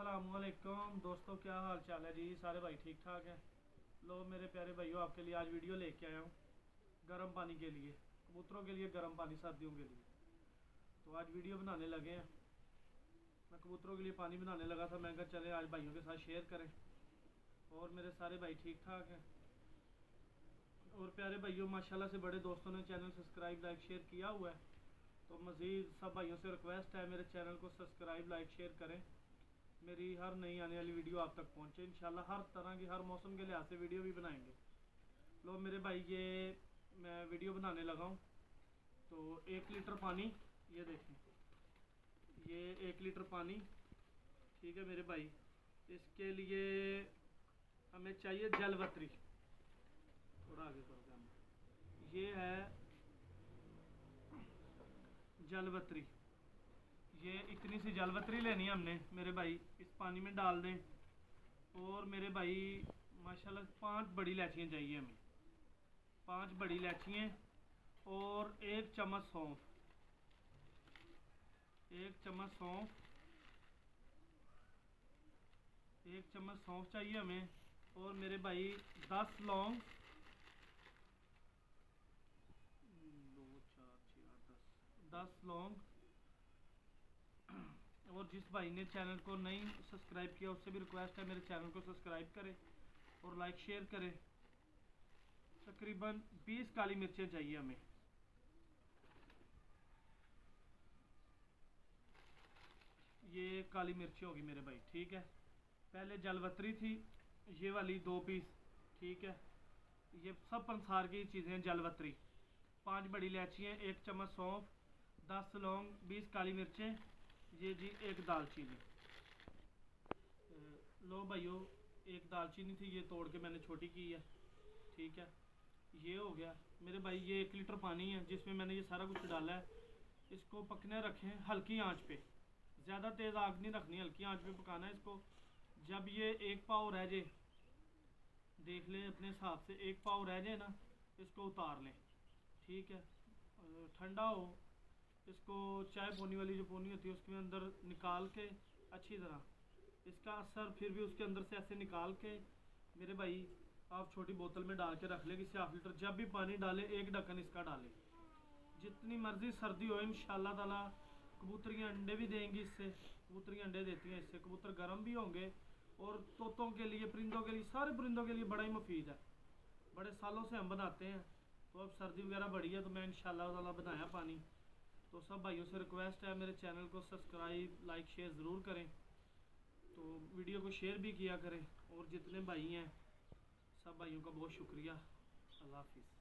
अस्सलामुअलैकुम दोस्तों, क्या हाल चाल है जी। सारे भाई ठीक ठाक हैं। लो मेरे प्यारे भाइयों, आपके लिए आज वीडियो लेके आया हूँ गर्म पानी के लिए, कबूतरों के लिए गर्म पानी सर्दियों के लिए। तो आज वीडियो बनाने लगे हैं। मैं कबूतरों के लिए पानी बनाने लगा था, मैं कहा चले आज भाइयों के साथ शेयर करें। और मेरे सारे भाई ठीक ठाक हैं। और प्यारे भाइयों, माशाल्लाह से बड़े दोस्तों ने चैनल सब्सक्राइब लाइक शेयर किया हुआ है। तो मज़ीद सब भाइयों से रिक्वेस्ट है, मेरे चैनल को सब्सक्राइब लाइक शेयर करें। मेरी हर नई आने वाली वीडियो आप तक पहुंचे इंशाल्लाह। हर तरह की हर मौसम के लिहाज से वीडियो भी बनाएंगे। लो मेरे भाई, ये मैं वीडियो बनाने लगा हूँ। तो 1 लीटर पानी, ये देखें, ये 1 लीटर पानी, ठीक है मेरे भाई। इसके लिए हमें चाहिए जलवतरी। थोड़ा आगे कर दे हम। ये है जलवतरी। ये इतनी सी जलवतरी लेनी है हमने मेरे भाई, इस पानी में डाल दें। और मेरे भाई माशाल्लाह 5 बड़ी इलायचियाँ चाहिए हमें, 5 बड़ी इलायचियाँ। और 1 चम्मच सौंफ, 1 चम्मच सौंफ, 1 चम्मच सौंफ चाहिए हमें। और मेरे भाई 10 लौंग, 10 लौंग। और जिस भाई ने चैनल को नहीं सब्सक्राइब किया उससे भी रिक्वेस्ट है, मेरे चैनल को सब्सक्राइब करें और लाइक शेयर करें। तकरीबन 20 काली मिर्चें चाहिए हमें। ये काली मिर्ची होगी मेरे भाई, ठीक है। पहले जलवतरी थी, ये वाली 2 पीस, ठीक है। ये सब पंसार की चीज़ें हैं। जलवतरी, 5 बड़ी इलायचियाँ, 1 चम्मच सौंफ, 10 लौंग, 20 काली मिर्चें, ये जी 1 दालचीनी। लो भाइयों, 1 दालचीनी थी, ये तोड़ के मैंने छोटी की है, ठीक है। ये हो गया मेरे भाई। ये 1 लीटर पानी है जिसमें मैंने ये सारा कुछ डाला है। इसको पकने रखें हल्की आंच पे, ज़्यादा तेज़ आग नहीं रखनी, हल्की आंच पे पकाना है इसको। जब ये 1 पाव रह जाए, देख लें अपने हिसाब से, 1 पाव रह जाए ना, इसको उतार लें, ठीक है। ठंडा हो, इसको चाय पोनी वाली जो पोनी होती है उसके अंदर निकाल के अच्छी तरह इसका असर फिर भी उसके अंदर से ऐसे निकाल के मेरे भाई आप छोटी बोतल में डाल के रख लें, किसी ½ लीटर। जब भी पानी डालें 1 ढक्कन इसका डालें। जितनी मर्जी सर्दी हो इंशाल्लाह ताला कबूतरियाँ अंडे भी देंगी इससे, कबूतरियाँ अंडे देती हैं इससे, कबूतर गर्म भी होंगे। और तोतों के लिए, परिंदों के लिए, सारे परिंदों के लिए बड़ा ही मुफीद है। बड़े सालों से हम बनाते हैं, तो अब सर्दी वगैरह बढ़ी है तो मैं इंशाल्लाह ताला बनाया पानी। तो सब भाइयों से रिक्वेस्ट है, मेरे चैनल को सब्सक्राइब लाइक शेयर ज़रूर करें। तो वीडियो को शेयर भी किया करें। और जितने भाई हैं सब भाइयों का बहुत शुक्रिया। अल्लाह हाफिज़।